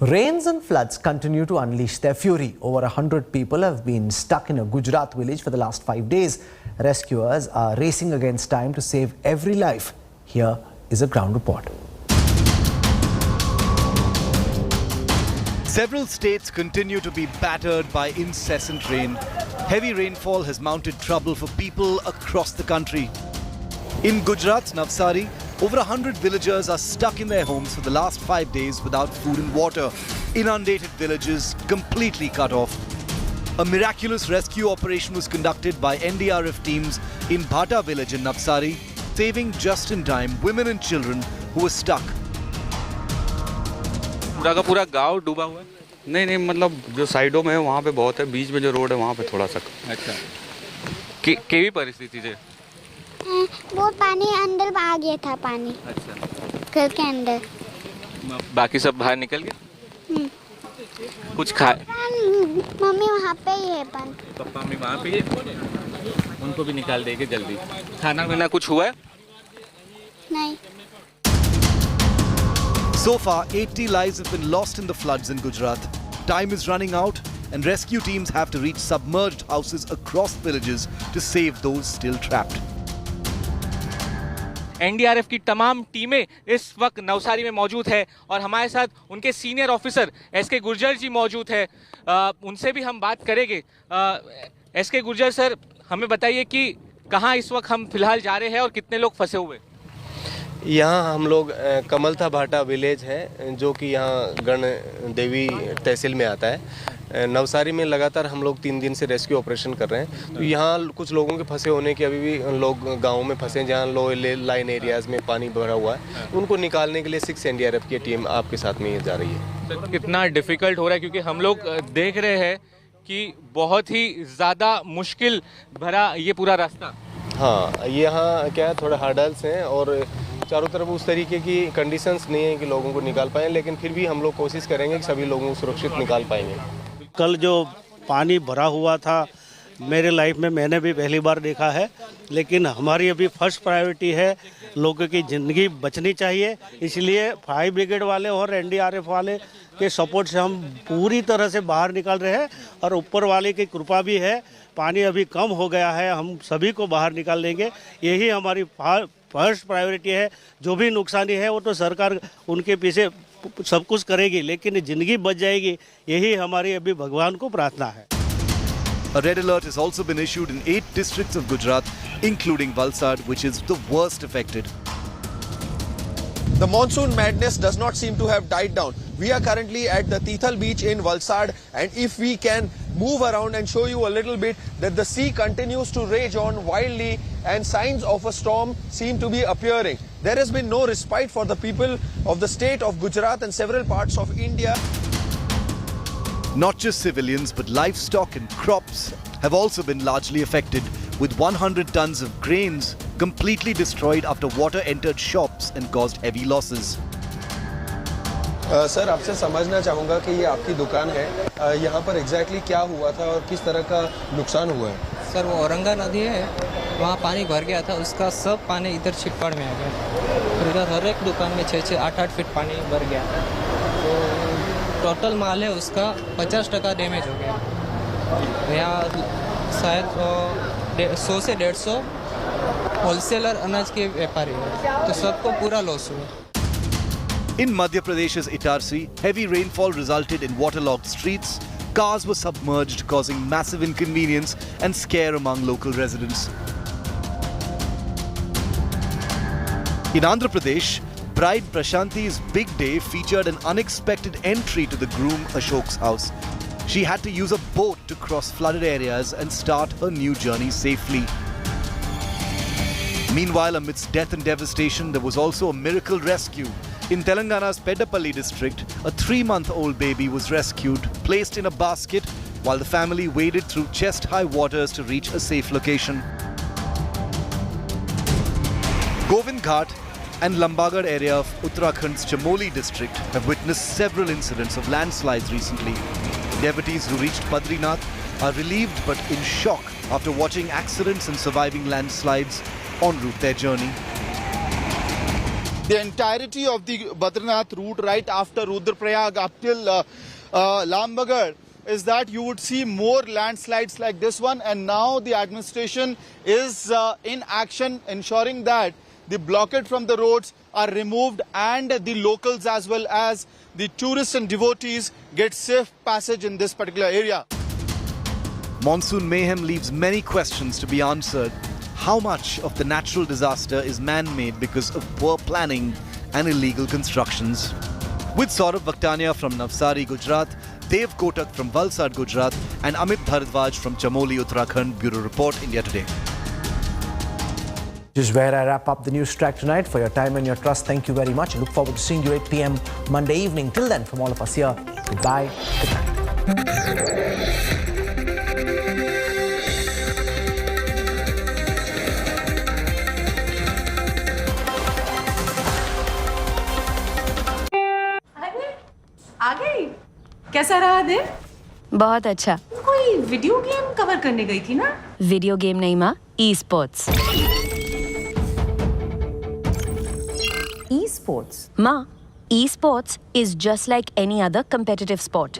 Rains and floods continue to unleash their fury. Over 100 people have been stuck in a Gujarat village for the last 5 days. Rescuers are racing against time to save every life. Here is a ground report. Several states continue to be battered by incessant rain. Heavy rainfall has mounted trouble for people across the country. In Gujarat's Navsari, over 100 villagers are stuck in their homes for the last 5 days without food and water. Inundated villages completely cut off. A miraculous rescue operation was conducted by NDRF teams in Bhata village in Navsari, saving just in time women and children who were stuck. पूरा का पूरा गांव डूबा हुआ है? नहीं मतलब जो साइडों में है वहाँ पे बहुत है, बीच में जो रोड है वहाँ पे थोड़ा सा। अच्छा, केवी परिस्थिति है? बहुत पानी अंदर आ गया था पानी। अच्छा, घर के अंदर। बाकी सब बाहर निकल गए? कुछ खाए? मम्मी वहाँ पे ही है, पापा मम्मी वहाँ पे ही है, उनको भी निकाल देंगे जल्दी। खाना पीना कुछ हुआ है? नहीं। So far, 80 lives have been lost in the floods in Gujarat. Time is running out and rescue teams have to reach submerged houses across villages to save those still trapped. NDRF की तमाम टीमें इस वक्त नवसारी में मौजूद है और हमारे साथ उनके सीनियर ऑफिसर एसके गुर्जर जी मौजूद है। उनसे भी हम बात करेंगे। एसके गुर्जर सर, हमें बताइए कि कहाँ इस वक्त हम फिलहाल जा रहे हैं और कितने लोग फंसे हुए? यहाँ हम लोग कमलथा भाटा विलेज है जो कि यहाँ गण देवी तहसील में आता है। नवसारी में लगातार हम लोग 3 दिन से रेस्क्यू ऑपरेशन कर रहे हैं। तो यहाँ कुछ लोगों के फंसे होने की अभी भी लोग गाँव में फंसे हैं जहाँ लो लाइन एरियाज़ में पानी भरा हुआ है। उनको निकालने के लिए 6 NDRF की टीम आपके साथ में जा रही है। तो कितना डिफ़िकल्ट हो रहा है, क्योंकि हम लोग देख रहे हैं कि बहुत ही ज़्यादा मुश्किल भरा ये पूरा रास्ता। हाँ, यहाँ क्या है, थोड़ा हर्डल्स हैं और चारों तरफ उस तरीके की कंडीशंस नहीं है कि लोगों को निकाल पाएँ, लेकिन फिर भी हम लोग कोशिश करेंगे कि सभी लोगों को सुरक्षित निकाल पाएंगे। कल जो पानी भरा हुआ था मेरे लाइफ में मैंने भी पहली बार देखा है, लेकिन हमारी अभी फर्स्ट प्रायोरिटी है लोगों की ज़िंदगी बचनी चाहिए। इसलिए फायर ब्रिगेड वाले और एनडीआरएफ वाले के सपोर्ट से हम पूरी तरह से बाहर निकल रहे हैं और ऊपर वाले की कृपा भी है, पानी अभी कम हो गया है, हम सभी को बाहर निकाल देंगे। यही हमारी फर्स्ट प्रायोरिटी है। जो भी नुकसानी है वो तो सरकार उनके पीछे सब कुछ करेगी, लेकिन ज़िंदगी बच जाएगी, यही हमारी अभी भगवान को प्रार्थना है। A red alert has also been issued in 8 districts of Gujarat, including Valsad, which is the worst affected. The monsoon madness does not seem to have died down. We are currently at the Tithal beach in Valsad, and if we can move around and show you a little bit that the sea continues to rage on wildly and signs of a storm seem to be appearing. There has been no respite for the people of the state of Gujarat and several parts of India. Not just civilians, but livestock and crops have also been largely affected, with 100 tons of grains completely destroyed after water entered shops and caused heavy losses. Sir, आपसे समझना चाहूँगा कि ये आपकी दुकान है, यहाँ पर एग्जैक्टली क्या हुआ था और किस तरह का नुकसान हुआ है? सर, वो औरंगा नदी है, वहाँ पानी भर गया था, उसका सब पानी इधर छिटपड़ में आ गया। और इधर हर एक दुकान में 6-6, 8-8 फीट पानी भर गया। तो टोटल माल है उसका 50% डैमेज हो गया। यहाँ शायद 100 से 150 होलसेलर अनाज के व्यापारी हैं, तो सबको पूरा लॉस हुआ। In Madhya Pradesh's Itarsi, heavy rainfall resulted in waterlogged streets. Cars were submerged, causing massive inconvenience and scare among local residents. In Andhra Pradesh, bride Prashanti's big day featured an unexpected entry to the groom Ashok's house. She had to use a boat to cross flooded areas and start her new journey safely. Meanwhile, amidst death and devastation, there was also a miracle rescue In Telangana's Peddapalli district, a 3-month-old baby was rescued, placed in a basket, while the family waded through chest-high waters to reach a safe location. Govind Ghat and Lambagarh area of Uttarakhand's Chamoli district have witnessed several incidents of landslides recently. Devotees who reached Badrinath are relieved but in shock after watching accidents and surviving landslides en route their journey. The entirety of the Badrinath route right after Rudraprayag up till Lambagarh is that you would see more landslides like this one, and now the administration is in action ensuring that the blockade from the roads are removed and the locals as well as the tourists and devotees get safe passage in this particular area. Monsoon mayhem leaves many questions to be answered. How much of the natural disaster is man-made because of poor planning and illegal constructions? With Saurabh Vaktania from Navsari, Gujarat, Dev Kotak from Valsad, Gujarat, and Amit Bharadwaj from Chamoli, Uttarakhand. Bureau Report, India Today. This is where I wrap up the Newstrack tonight. For your time and your trust, thank you very much. I look forward to seeing you 8 p.m. Monday evening. Till then, from all of us here, goodbye. Good night. आ गई? कैसा रहा दिन? बहुत अच्छा। कोई video game cover करने गई थी ना? वीडियो गेम नहीं माँ, ई-स्पोर्ट्स। ई-स्पोर्ट्स? माँ, esports is just like any other competitive sport.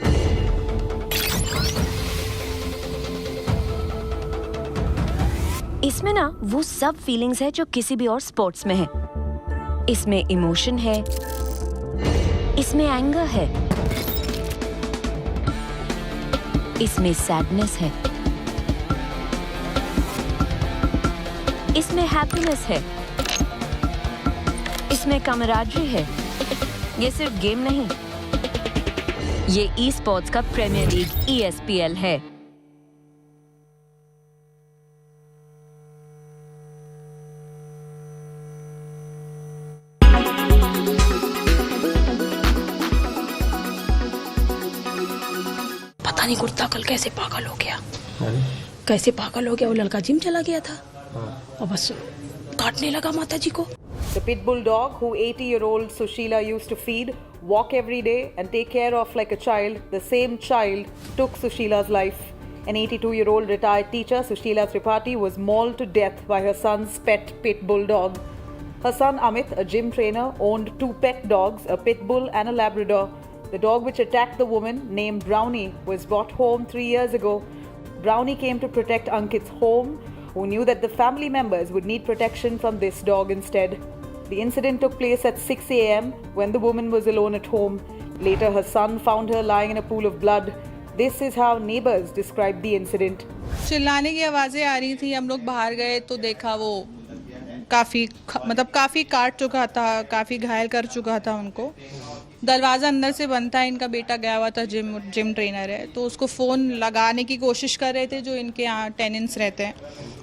इसमें ना वो सब फीलिंग्स है जो किसी भी और स्पोर्ट्स में है। इसमें इमोशन है, इसमें एंगर है, इसमें सैडनेस है, इसमें हैप्पीनेस है, इसमें कमराडरी है। ये सिर्फ गेम नहीं, ये ई स्पोर्ट्स का प्रीमियर लीग ESPL है। पता नहीं कुर्ता कल कैसे पागल हो गया। कैसे पागल हो गया, वो लड़का जिम चला गया था और बस काटने लगा माता जी को। The pit bull dog who 80-year-old Sushila used to feed, walk every day and take care of like a child, the same child took Sushila's life. An 82-year-old retired teacher, Sushila Tripathi, was mauled to death by her son's pet pit bull dog. Her son Amit, a gym trainer, owned 2 pet dogs, a pit bull and a Labrador. The dog which attacked the woman, named Brownie, was brought home 3 years ago. Brownie came to protect Ankit's home, who knew that the family members would need protection from this dog instead. The incident took place at 6 a.m. when the woman was alone at home. Later, her son found her lying in a pool of blood. This is how neighbors described the incident. चिल्लाने की आवाज़ें आ रही थी। हम लोग बाहर गए तो देखा वो काफ़ी काट चुका था, काफ़ी घायल कर चुका था उनको। दरवाज़ा अंदर से बंद था। इनका बेटा गया हुआ था, जिम ट्रेनर है, तो उसको फ़ोन लगाने की कोशिश कर रहे थे जो इनके यहाँ टेनेंट्स रहते हैं,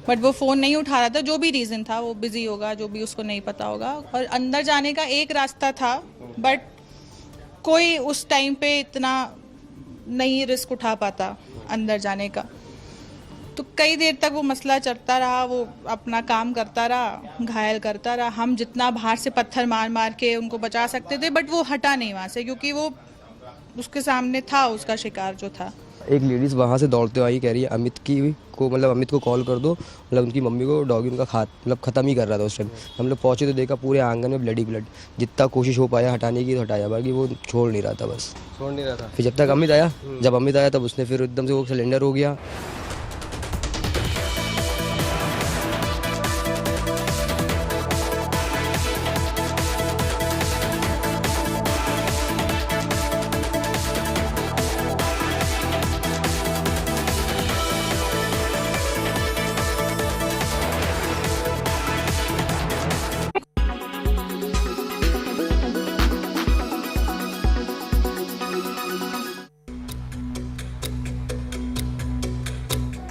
बट वो फ़ोन नहीं उठा रहा था। जो भी रीज़न था, वो बिज़ी होगा, जो भी उसको नहीं पता होगा। और अंदर जाने का एक रास्ता था, बट कोई उस टाइम पे इतना नहीं रिस्क उठा पाता अंदर जाने का। तो कई देर तक वो मसला चलता रहा, वो अपना काम करता रहा, घायल करता रहा। हम जितना बाहर से पत्थर मार मार के उनको बचा सकते थे, बट वो हटा नहीं वहाँ से, क्योंकि वो उसके सामने था, उसका शिकार जो था। एक लेडीज़ वहाँ से दौड़ते हुए आई, कह रही है अमित को कॉल कर दो, मतलब उनकी मम्मी को डॉगी उनका ख़त्म ही कर रहा था उस टाइम। हम लोग पहुँचे तो देखा पूरे आंगन में ब्लड। जितना कोशिश हो पाया हटाने की तो हटाया, बाकी वो छोड़ नहीं रहा था, बस छोड़ नहीं रहा था। फिर जब तक अमित आया तब उसने फिर एकदम से वो सिलेंडर हो गया।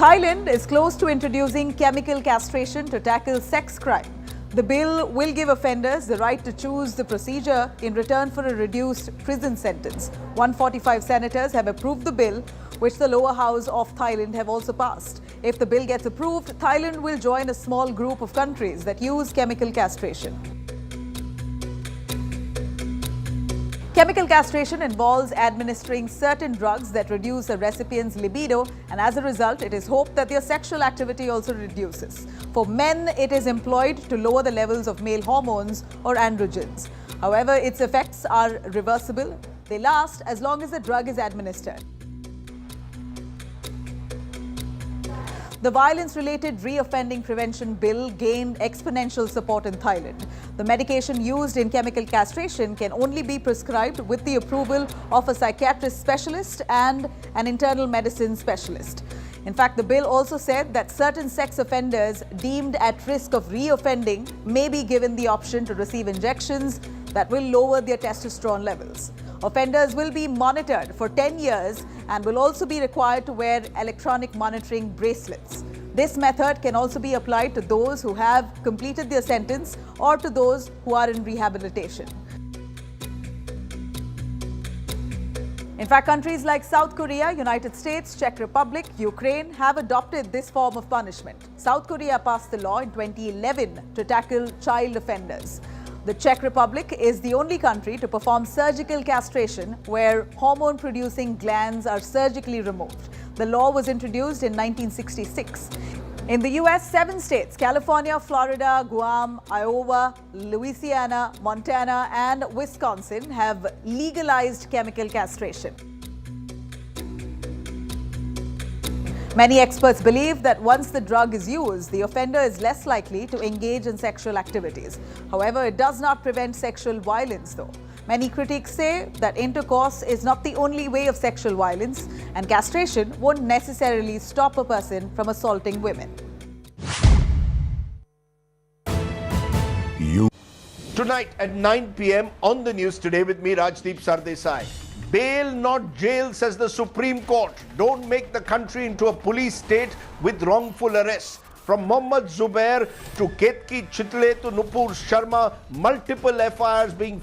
Thailand is close to introducing chemical castration to tackle sex crime. The bill will give offenders the right to choose the procedure in return for a reduced prison sentence. 145 senators have approved the bill, which the lower house of Thailand have also passed. If the bill gets approved, Thailand will join a small group of countries that use chemical castration. Chemical castration involves administering certain drugs that reduce a recipient's libido, and as a result, it is hoped that their sexual activity also reduces. For men, it is employed to lower the levels of male hormones or androgens. However, its effects are reversible. They last as long as the drug is administered. The violence-related reoffending prevention bill gained exponential support in Thailand. The medication used in chemical castration can only be prescribed with the approval of a psychiatrist specialist and an internal medicine specialist. In fact, the bill also said that certain sex offenders deemed at risk of reoffending may be given the option to receive injections that will lower their testosterone levels. Offenders will be monitored for 10 years and will also be required to wear electronic monitoring bracelets. This method can also be applied to those who have completed their sentence or to those who are in rehabilitation. In fact, countries like South Korea, United States, Czech Republic, Ukraine have adopted this form of punishment. South Korea passed the law in 2011 to tackle child offenders. The Czech Republic is the only country to perform surgical castration where hormone-producing glands are surgically removed. The law was introduced in 1966. In the US, 7 states, California, Florida, Guam, Iowa, Louisiana, Montana, and Wisconsin have legalized chemical castration. Many experts believe that once the drug is used, the offender is less likely to engage in sexual activities. However, it does not prevent sexual violence, though. Many critics say that intercourse is not the only way of sexual violence, and castration won't necessarily stop a person from assaulting women. Tonight at 9 p.m. on the news today with me, Rajdeep Sardesai. Bail, not jail, says the Supreme Court. Don't make the country into a police state with wrongful arrests. From Mohammad Zubair to Ketki Chitle to Nupur Sharma, multiple FIRs being